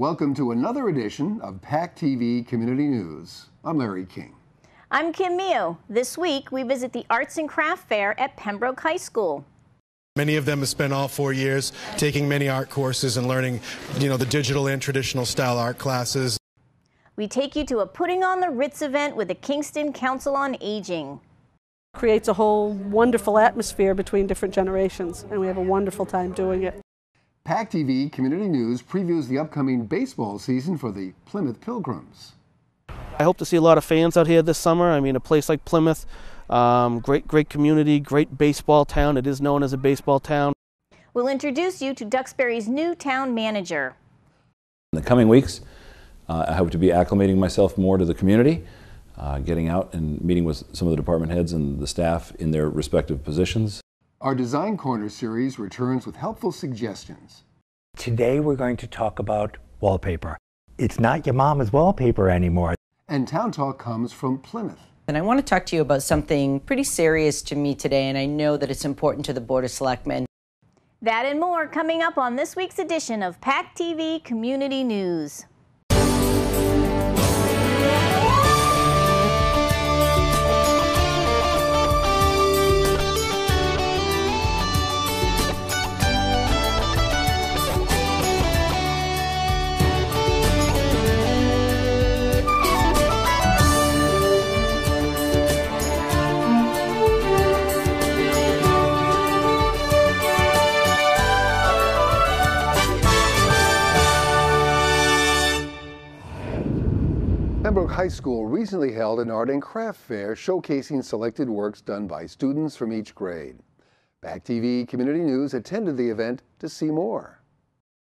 Welcome to another edition of PACTV Community News. I'm Larry King. I'm Kim Mio. This week we visit the Arts and Craft Fair at Pembroke High School. Many of them have spent all 4 years taking many art courses and learning, the digital and traditional style art classes. We take you to a Putting on the Ritz event with the Kingston Council on Aging. Creates a whole wonderful atmosphere between different generations, and we have a wonderful time doing it. PACTV Community News previews the upcoming baseball season for the Plymouth Pilgrims. I hope to see a lot of fans out here this summer. I mean, a place like Plymouth, great community, great baseball town. It is known as a baseball town. We'll introduce you to Duxbury's new town manager. In the coming weeks, I hope to be acclimating myself more to the community, getting out and meeting with some of the department heads and the staff in their respective positions. Our Design Corner series returns with helpful suggestions. Today we're going to talk about wallpaper. It's not your mama's wallpaper anymore. And Town Talk comes from Plymouth. And I want to talk to you about something pretty serious to me today, and I know that it's important to the Board of Selectmen. That and more coming up on this week's edition of PACTV Community News. Pembroke High School recently held an art and craft fair showcasing selected works done by students from each grade. PACTV Community News attended the event to see more.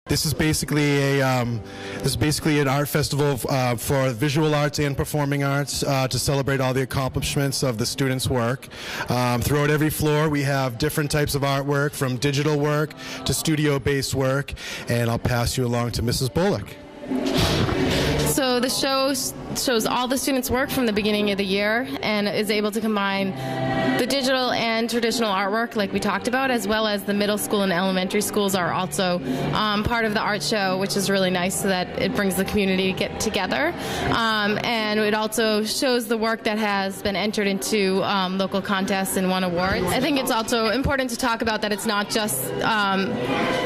This is basically an art festival for visual arts and performing arts to celebrate all the accomplishments of the students' work. Throughout every floor we have different types of artwork, from digital work to studio-based work, and I'll pass you along to Mrs. Bullock. So the show shows all the students' work from the beginning of the year and is able to combine the digital and traditional artwork like we talked about, as well as the middle school and elementary schools are also part of the art show, which is really nice so that it brings the community to get together. And it also shows the work that has been entered into local contests and won awards. I think it's also important to talk about that it's not just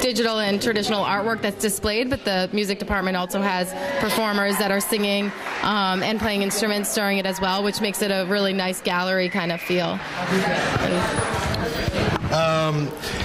digital and traditional artwork that's displayed, but the music department also has performers that are singing and playing instruments during it as well, which makes it a really nice gallery kind of feel.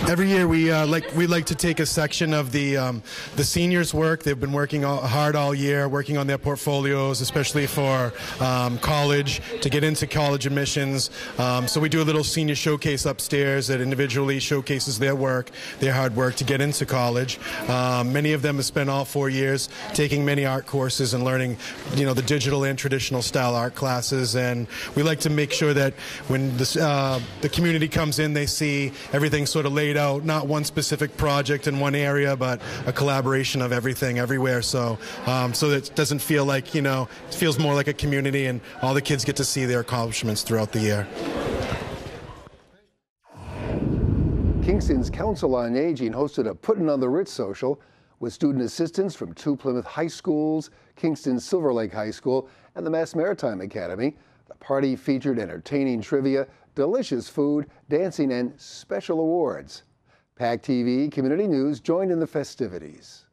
Every year we like to take a section of the seniors' work. They've been working hard all year, working on their portfolios, especially for college, to get into college admissions. So we do a little senior showcase upstairs that individually showcases their work, their hard work to get into college. Many of them have spent all 4 years taking many art courses and learning, the digital and traditional style art classes. And we like to make sure that when the community comes in, they see everything sort of laid out, not one specific project in one area, but a collaboration of everything everywhere. So that it doesn't feel like, it feels more like a community, and all the kids get to see their accomplishments throughout the year. Kingston's Council on Aging hosted a Putting on the Ritz social with student assistants from 2 Plymouth high schools, Kingston Silver Lake High School, and the Mass Maritime Academy. The party featured entertaining trivia, delicious food, dancing, and special awards. PACTV Community News joined in the festivities.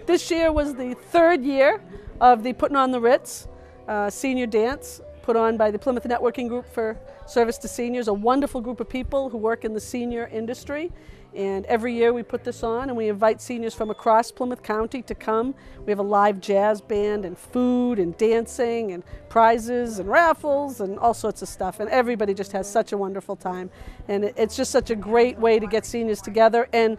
This year was the 3rd year of the Putting on the Ritz senior dance, put on by the Plymouth Networking Group for Service to Seniors, a wonderful group of people who work in the senior industry. And every year we put this on and we invite seniors from across Plymouth County to come. We have a live jazz band and food and dancing and prizes and raffles and all sorts of stuff. And everybody just has such a wonderful time. And it's just such a great way to get seniors together. And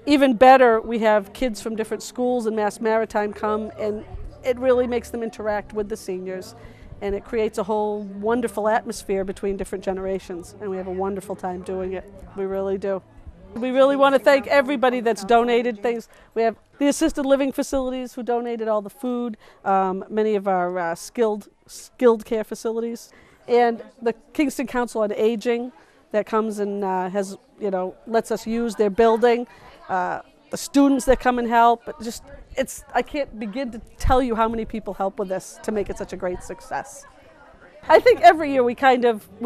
even better, we have kids from different schools in Mass Maritime come, and it really makes them interact with the seniors, and it creates a whole wonderful atmosphere between different generations, and we have a wonderful time doing it. We really do. We really want to thank everybody that's donated things. We have the assisted living facilities who donated all the food, many of our skilled care facilities, and the Kingston Council on Aging that comes and has, lets us use their building. The students that come and help, I can't begin to tell you how many people help with this to make it such a great success. I think every year we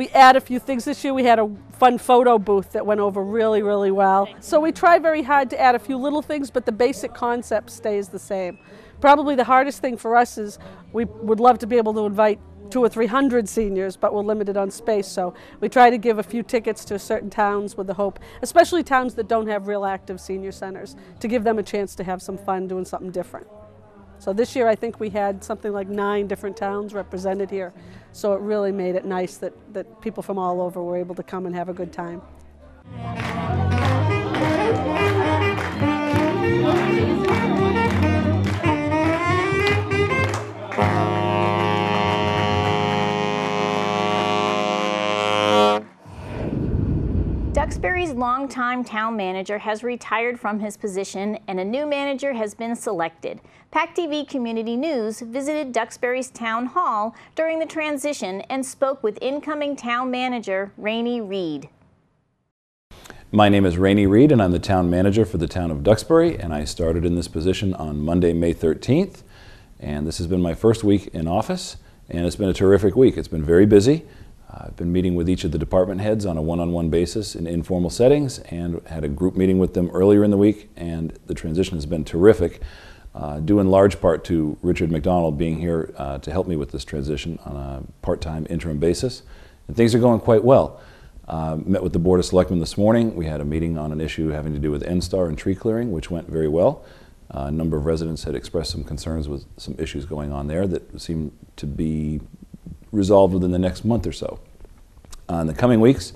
add a few things. This year we had a fun photo booth that went over really, really well. So we try very hard to add a few little things, but the basic concept stays the same. Probably the hardest thing for us is we would love to be able to invite 200 or 300 seniors, but we're limited on space, so we try to give a few tickets to certain towns with the hope, especially towns that don't have real active senior centers, to give them a chance to have some fun doing something different. So this year I think we had something like 9 different towns represented here, so it really made it nice that people from all over were able to come and have a good time. Duxbury's longtime town manager has retired from his position and a new manager has been selected. PACTV Community News visited Duxbury's Town Hall during the transition and spoke with incoming town manager Rainey Reed. My name is Rainey Reed and I'm the town manager for the town of Duxbury, and I started in this position on Monday, May 13th. And this has been my first week in office, and it's been a terrific week. It's been very busy. I've been meeting with each of the department heads on a one-on-one basis in informal settings, and had a group meeting with them earlier in the week, and the transition has been terrific, due in large part to Richard McDonald being here to help me with this transition on a part-time interim basis. And things are going quite well. Met with the Board of Selectmen this morning. We had a meeting on an issue having to do with NSTAR and tree clearing, which went very well. A number of residents had expressed some concerns with some issues going on there that seem to be resolved within the next month or so. In the coming weeks,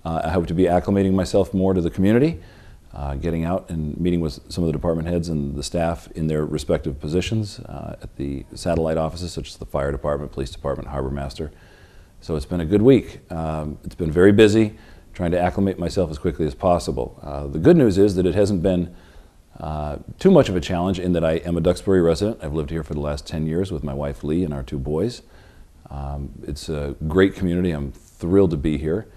I hope to be acclimating myself more to the community, getting out and meeting with some of the department heads and the staff in their respective positions at the satellite offices, such as the fire department, police department, harbor master. So it's been a good week. It's been very busy, trying to acclimate myself as quickly as possible. The good news is that it hasn't been too much of a challenge in that I am a Duxbury resident. I've lived here for the last 10 years with my wife Lee and our 2 boys. It's a great community. I'm thrilled to be here.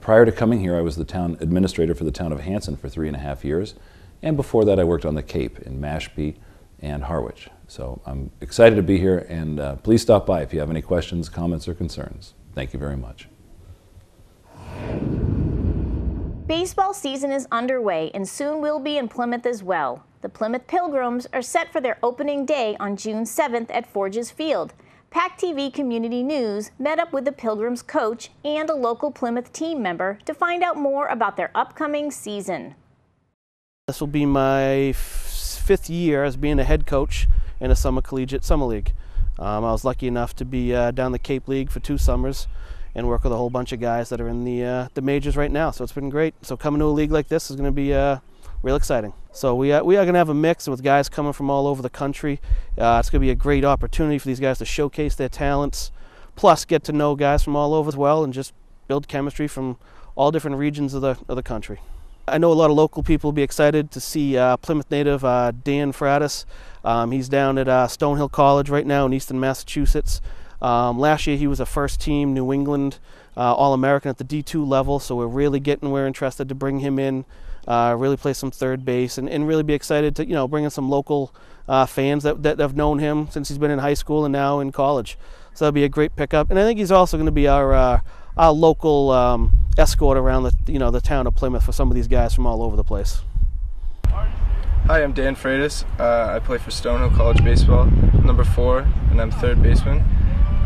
Prior to coming here, I was the town administrator for the town of Hanson for 3.5 years. And before that, I worked on the Cape in Mashpee and Harwich. So I'm excited to be here, and please stop by if you have any questions, comments, or concerns. Thank you very much. Baseball season is underway and soon will be in Plymouth as well. The Plymouth Pilgrims are set for their opening day on June 7th at Forges Field. PACTV Community News met up with the Pilgrims coach and a local Plymouth team member to find out more about their upcoming season. This will be my 5th year as being a head coach in a summer collegiate summer league. I was lucky enough to be down the Cape League for 2 summers and work with a whole bunch of guys that are in the majors right now. So it's been great. So coming to a league like this is going to be real exciting. So we are going to have a mix with guys coming from all over the country. It's going to be a great opportunity for these guys to showcase their talents, plus get to know guys from all over as well, and just build chemistry from all different regions of the country. I know a lot of local people will be excited to see Plymouth native Dan Fratis. He's down at Stonehill College right now in Easton, Massachusetts. Last year he was a first team New England All-American at the D2 level, so we're interested to bring him in, really play some third base, and really be excited to bring in some local fans that have known him since he's been in high school and now in college. So that'll be a great pickup, and I think he's also going to be our local escort around the town of Plymouth for some of these guys from all over the place. Hi, I'm Dan Freitas. I play for Stonehill College Baseball, number 4, and I'm third baseman.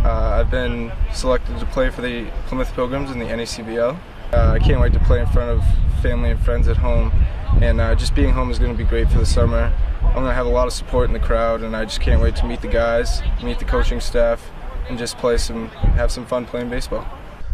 I've been selected to play for the Plymouth Pilgrims in the NACBL. I can't wait to play in front of family and friends at home, and just being home is going to be great for the summer. I'm going to have a lot of support in the crowd, and I just can't wait to meet the guys, meet the coaching staff, and just have some fun playing baseball.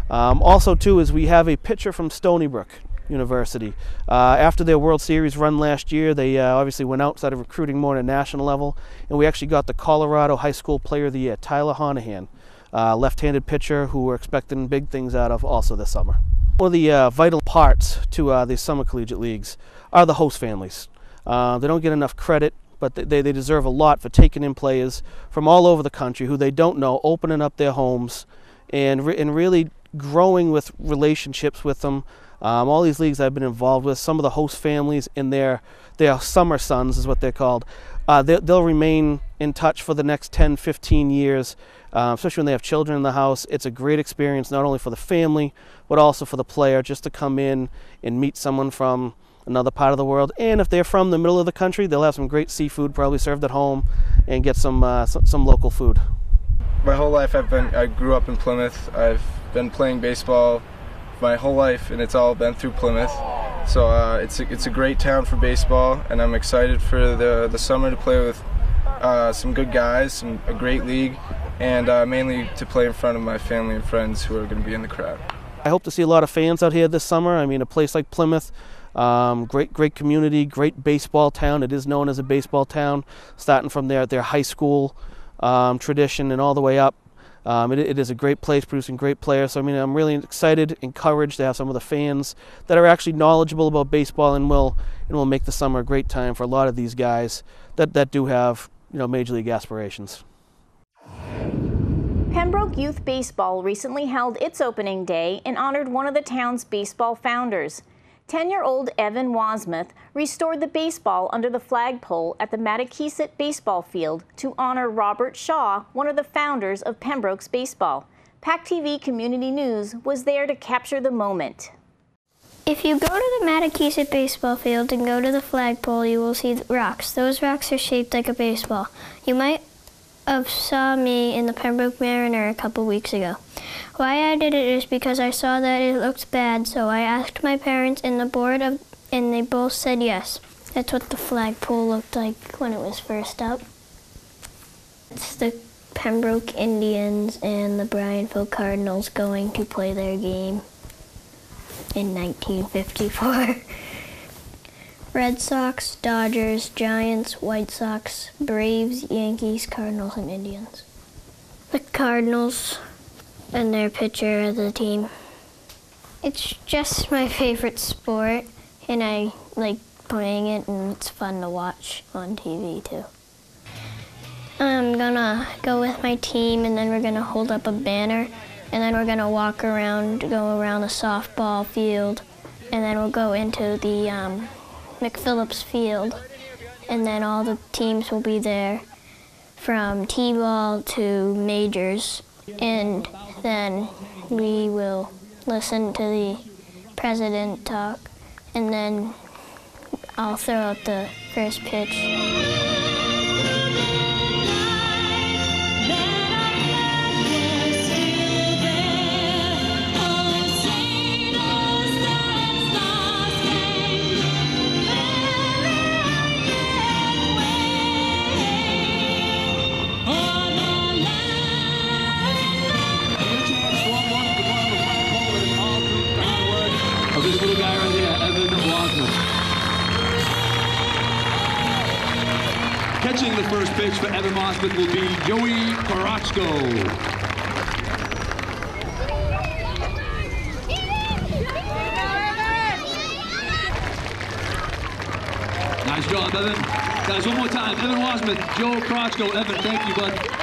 Also too is we have a pitcher from Stony Brook, University. After their World Series run last year, they obviously went out, started recruiting more at a national level, and we actually got the Colorado High School Player of the Year, Tyler Honahan, left-handed pitcher who we're expecting big things out of also this summer. One of the vital parts to the summer collegiate leagues are the host families. They don't get enough credit, but they deserve a lot for taking in players from all over the country who they don't know, opening up their homes and really growing with relationships with them. All these leagues I've been involved with, some of the host families and their summer sons is what they're called, they'll remain in touch for the next 10, 15 years, especially when they have children in the house. It's a great experience not only for the family, but also for the player just to come in and meet someone from another part of the world. And if they're from the middle of the country, they'll have some great seafood probably served at home and get some local food. My whole life I grew up in Plymouth. I've been playing baseball my whole life, and it's all been through Plymouth. So it's a great town for baseball, and I'm excited for the summer to play with some good guys, a great league, and mainly to play in front of my family and friends who are going to be in the crowd. I hope to see a lot of fans out here this summer. I mean, a place like Plymouth, great community, great baseball town. It is known as a baseball town, starting from their high school tradition and all the way up. It is a great place, producing great players. So I mean, I'm really excited, encouraged to have some of the fans that are actually knowledgeable about baseball and will make the summer a great time for a lot of these guys that do have major league aspirations. Pembroke Youth Baseball recently held its opening day and honored one of the town's baseball founders. 10-year-old Evan Wasmuth restored the baseball under the flagpole at the Matakeesit baseball field to honor Robert Shaw, one of the founders of Pembroke's baseball. PACTV Community News was there to capture the moment. If you go to the Matakeesit baseball field and go to the flagpole, you will see rocks. Those rocks are shaped like a baseball. You might have saw me in the Pembroke Mariner a couple weeks ago. Why I did it is because I saw that it looked bad, so I asked my parents and the board, and they both said yes. That's what the flagpole looked like when it was first up. It's the Pembroke Indians and the Bryanville Cardinals going to play their game in 1954. Red Sox, Dodgers, Giants, White Sox, Braves, Yankees, Cardinals, and Indians. The Cardinals and their pitcher of the team. It's just my favorite sport, and I like playing it, and it's fun to watch on TV too. I'm gonna go with my team, and then we're gonna hold up a banner, and then we're gonna walk around, go around the softball field, and then we'll go into the McPhillips Field, and then all the teams will be there from T-ball to majors, and then we will listen to the president talk, and then I'll throw out the first pitch. This little guy right here, Evan Wasmuth. Catching the first pitch for Evan Wasmuth will be Joey Korochko. Nice job, Evan. Guys, one more time. Evan Wasmuth, Joe Korochko. Evan, thank you, bud.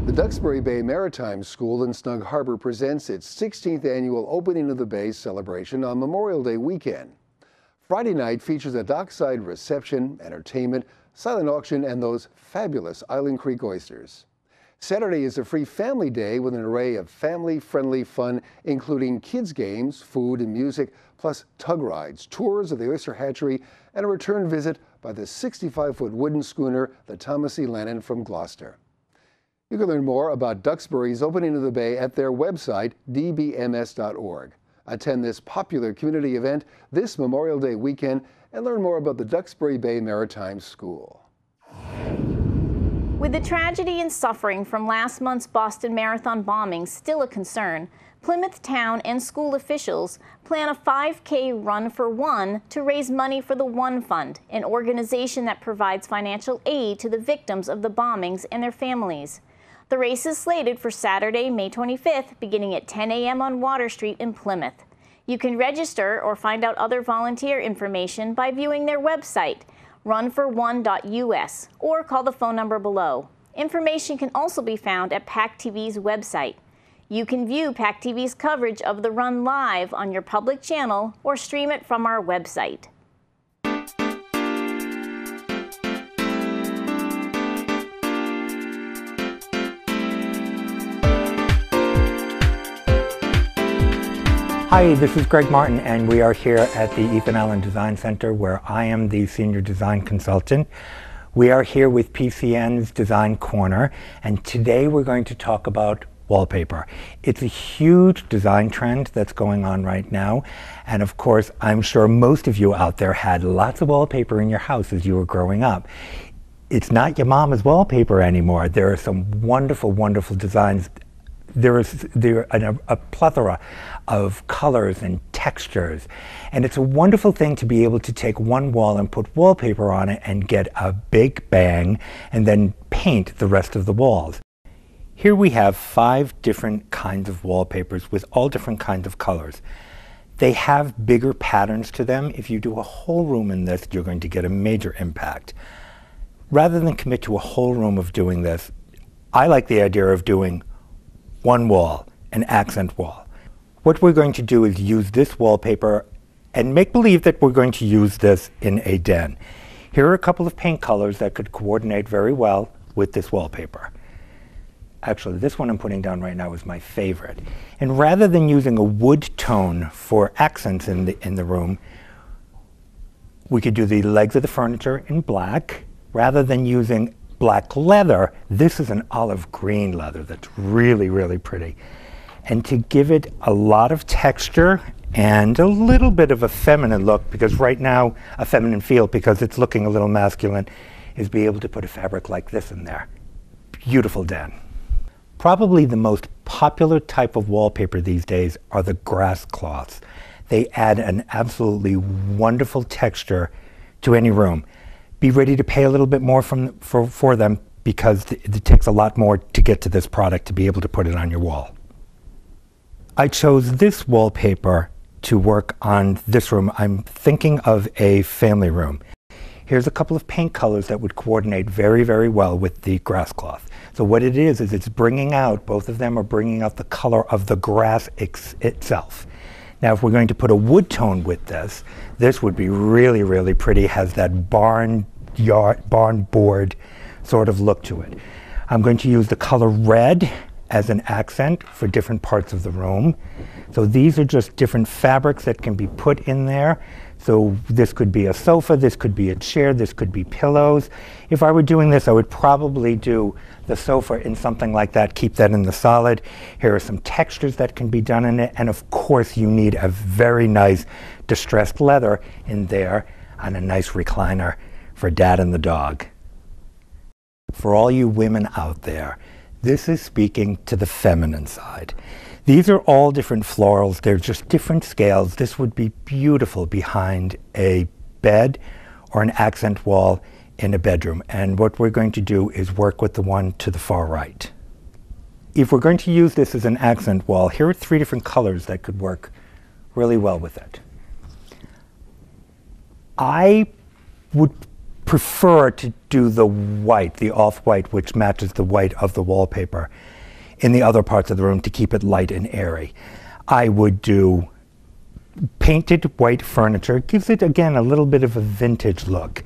The Duxbury Bay Maritime School in Snug Harbor presents its 16th annual Opening of the Bay celebration on Memorial Day weekend. Friday night features a dockside reception, entertainment, silent auction, and those fabulous Island Creek oysters. Saturday is a free family day with an array of family-friendly fun, including kids' games, food and music, plus tug rides, tours of the oyster hatchery, and a return visit by the 65-foot wooden schooner, the Thomas E. Lennon from Gloucester. You can learn more about Duxbury's Opening of the Bay at their website, dbms.org. Attend this popular community event this Memorial Day weekend and learn more about the Duxbury Bay Maritime School. With the tragedy and suffering from last month's Boston Marathon bombing still a concern, Plymouth Town and school officials plan a 5K Run for One to raise money for the One Fund, an organization that provides financial aid to the victims of the bombings and their families. The race is slated for Saturday, May 25th, beginning at 10 a.m. on Water Street in Plymouth. You can register or find out other volunteer information by viewing their website, runforone.us, or call the phone number below. Information can also be found at PACTV's website. You can view PACTV's coverage of the run live on your public channel or stream it from our website. Hi, this is Greg Martin, and we are here at the Ethan Allen Design Center, where I am the Senior Design Consultant. We are here with PCN's Design Corner, and today we're going to talk about wallpaper. It's a huge design trend that's going on right now, and of course, I'm sure most of you out there had lots of wallpaper in your house as you were growing up. It's not your mama's wallpaper anymore. There are some wonderful, wonderful designs. There are a plethora of colors and textures, and it's a wonderful thing to be able to take one wall and put wallpaper on it and get a big bang and then paint the rest of the walls. Here we have 5 different kinds of wallpapers with all different kinds of colors. They have bigger patterns to them. If you do a whole room in this, you're going to get a major impact. Rather than commit to a whole room of doing this, I like the idea of doing one wall, an accent wall. What we're going to do is use this wallpaper and make believe that we're going to use this in a den. Here are a couple of paint colors that could coordinate very well with this wallpaper. Actually, this one I'm putting down right now is my favorite. And rather than using a wood tone for accents in the room, we could do the legs of the furniture in black. Rather than using black leather, this is an olive green leather that's really, really pretty. And to give it a lot of texture and a little bit of a feminine look, because right now, a feminine feel, because it's looking a little masculine, is be able to put a fabric like this in there. Beautiful den. Probably the most popular type of wallpaper these days are the grass cloths. They add an absolutely wonderful texture to any room. Be ready to pay a little bit more for them, because it takes a lot more to get to this product to be able to put it on your wall. I chose this wallpaper to work on this room. I'm thinking of a family room. Here's a couple of paint colors that would coordinate very, very well with the grass cloth. So what it is it's bringing out, both of them are bringing out the color of the grass itself. Now, if we're going to put a wood tone with this, this would be really, really pretty. Has that barn board sort of look to it. I'm going to use the color red as an accent for different parts of the room. So these are just different fabrics that can be put in there. So this could be a sofa, this could be a chair, this could be pillows. If I were doing this, I would probably do the sofa in something like that, keep that in the solid. Here are some textures that can be done in it, and of course you need a very nice distressed leather in there and a nice recliner for Dad and the dog. For all you women out there, this is speaking to the feminine side. These are all different florals. They're just different scales. This would be beautiful behind a bed or an accent wall in a bedroom. And what we're going to do is work with the one to the far right. If we're going to use this as an accent wall, here are 3 different colors that could work really well with it. I would prefer to do the white, the off-white, which matches the white of the wallpaper, in the other parts of the room to keep it light and airy. I would do painted white furniture. It gives it, again, a little bit of a vintage look.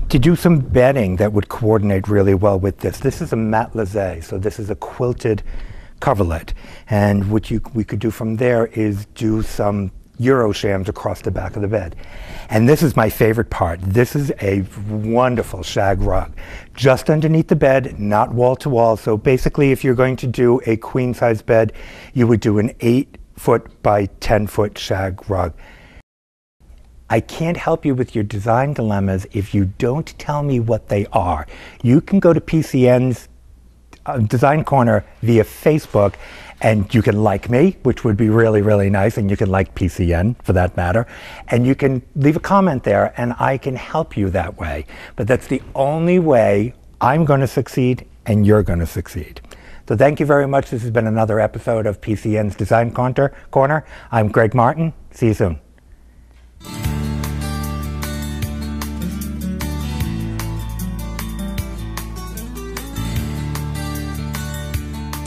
To do some bedding that would coordinate really well with this. This is a matelassé, so this is a quilted coverlet. And what we could do from there is do some Euroshams across the back of the bed. And this is my favorite part. This is a wonderful shag rug. Just underneath the bed, not wall to wall. So basically, if you're going to do a queen size bed, you would do an 8-foot by 10-foot shag rug. I can't help you with your design dilemmas if you don't tell me what they are. You can go to PCN's Design Corner via Facebook, and you can like me, which would be really, really nice, and you can like PCN for that matter, and you can leave a comment there, and I can help you that way. But that's the only way I'm going to succeed and you're going to succeed. So thank you very much. This has been another episode of PCN's Design Corner. I'm Greg Martin. See you soon.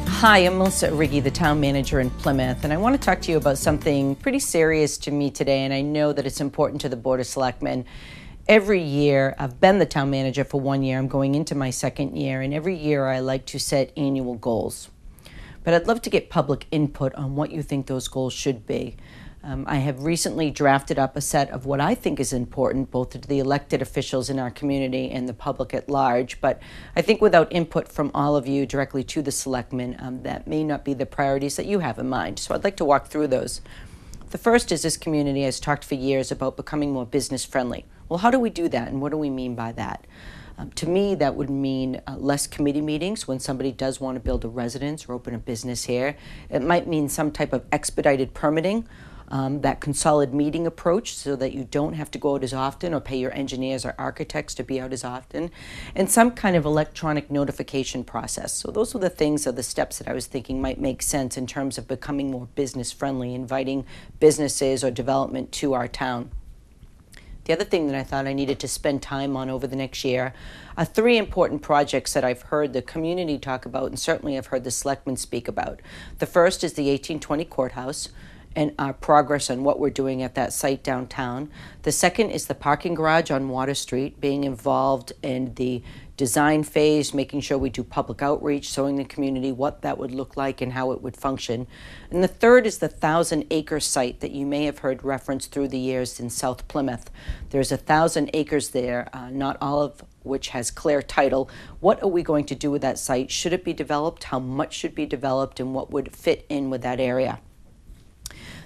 Hi, I'm Melissa Riggi, the town manager in Plymouth, and I want to talk to you about something pretty serious to me today, and I know that it's important to the Board of Selectmen. Every year, I've been the town manager for 1 year, I'm going into my second year, and every year I like to set annual goals. But I'd love to get public input on what you think those goals should be. I have recently drafted up a set of what I think is important, both to the elected officials in our community and the public at large. But I think without input from all of you directly to the selectmen, that may not be the priorities that you have in mind. So I'd like to walk through those. The first is this community has talked for years about becoming more business friendly. Well, how do we do that, and what do we mean by that? To me, that would mean less committee meetings when somebody does want to build a residence or open a business here. It might mean some type of expedited permitting. That consolidated meeting approach so that you don't have to go out as often or pay your engineers or architects to be out as often, and some kind of electronic notification process. So those are the things, or the steps that I was thinking might make sense in terms of becoming more business friendly, inviting businesses or development to our town. The other thing that I thought I needed to spend time on over the next year are 3 important projects that I've heard the community talk about, and certainly I've heard the selectmen speak about. The first is the 1820 courthouse and our progress on what we're doing at that site downtown. The second is the parking garage on Water Street, being involved in the design phase, making sure we do public outreach, showing the community what that would look like and how it would function. And the third is the 1,000-acre site that you may have heard referenced through the years in South Plymouth. There's 1,000 acres there, not all of which has clear title. What are we going to do with that site? Should it be developed? How much should be developed? And what would fit in with that area?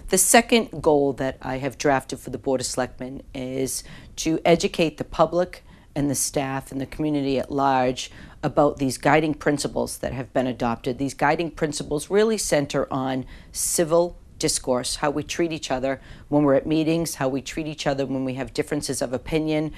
The second goal that I have drafted for the Board of Selectmen is to educate the public and the staff and the community at large about these guiding principles that have been adopted. These guiding principles really center on civil discourse, how we treat each other when we're at meetings, how we treat each other when we have differences of opinion,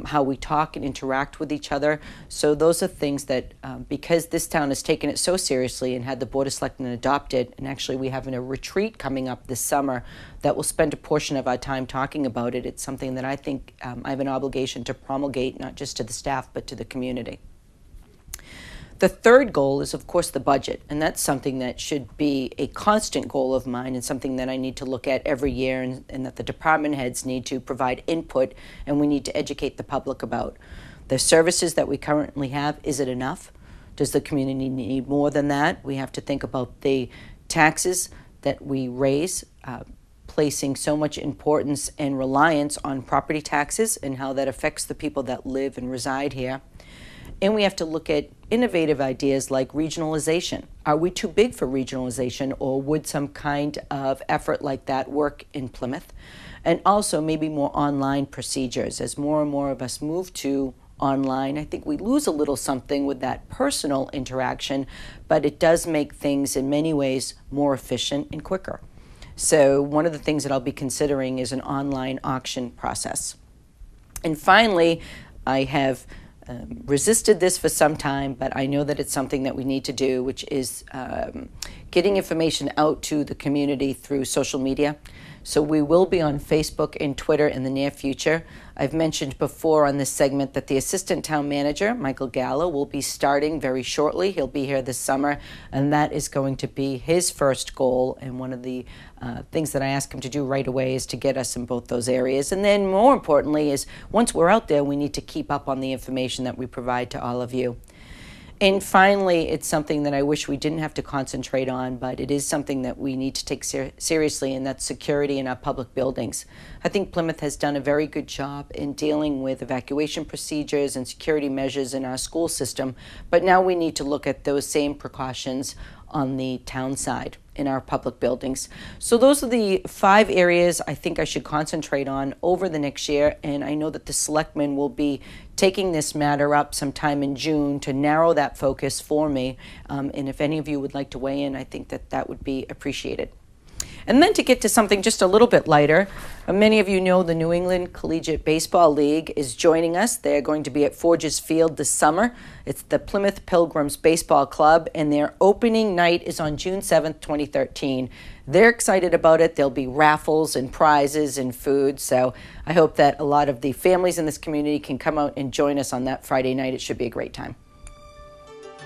how we talk and interact with each other. So those are things that, because this town has taken it so seriously and had the Board of Selectmen adopt it, and actually we have a retreat coming up this summer that will spend a portion of our time talking about it. It's something that I think I have an obligation to promulgate, not just to the staff, but to the community. The third goal is, of course, the budget, and that's something that should be a constant goal of mine and something that I need to look at every year, and that the department heads need to provide input and we need to educate the public about. The services that we currently have, is it enough? Does the community need more than that? We have to think about the taxes that we raise, placing so much importance and reliance on property taxes and how that affects the people that live and reside here. And we have to look at innovative ideas like regionalization. Are we too big for regionalization, or would some kind of effort like that work in Plymouth? And also maybe more online procedures. As more and more of us move to online, I think we lose a little something with that personal interaction, but it does make things in many ways more efficient and quicker. So one of the things that I'll be considering is an online auction process. And finally, I have resisted this for some time, but I know that it's something that we need to do, which is getting information out to the community through social media. So we will be on Facebook and Twitter in the near future. I've mentioned before on this segment that the Assistant Town Manager, Michael Gallo, will be starting very shortly. He'll be here this summer, and that is going to be his first goal, and one of the things that I ask him to do right away is to get us in both those areas. And then more importantly is, once we're out there, we need to keep up on the information that we provide to all of you. And finally, it's something that I wish we didn't have to concentrate on, but it is something that we need to take seriously, and that's security in our public buildings. I think Plymouth has done a very good job in dealing with evacuation procedures and security measures in our school system, but now we need to look at those same precautions on the town side in our public buildings. So those are the 5 areas I think I should concentrate on over the next year, and I know that the selectmen will be taking this matter up sometime in June to narrow that focus for me, and if any of you would like to weigh in, I think that that would be appreciated. And then to get to something just a little bit lighter, many of you know the New England Collegiate Baseball League is joining us. They're going to be at Forges Field this summer. It's the Plymouth Pilgrims Baseball Club, and their opening night is on June 7th, 2013. They're excited about it. There'll be raffles and prizes and food, so I hope that a lot of the families in this community can come out and join us on that Friday night. It should be a great time.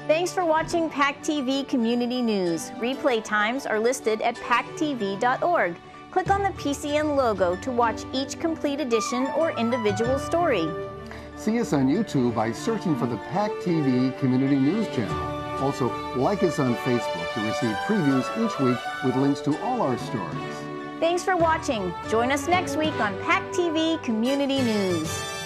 Thanks for watching PACTV Community News. Replay times are listed at pactv.org. Click on the PCN logo to watch each complete edition or individual story. See us on YouTube by searching for the PACTV Community News channel. Also, like us on Facebook to receive previews each week with links to all our stories. Thanks for watching. Join us next week on PACTV Community News.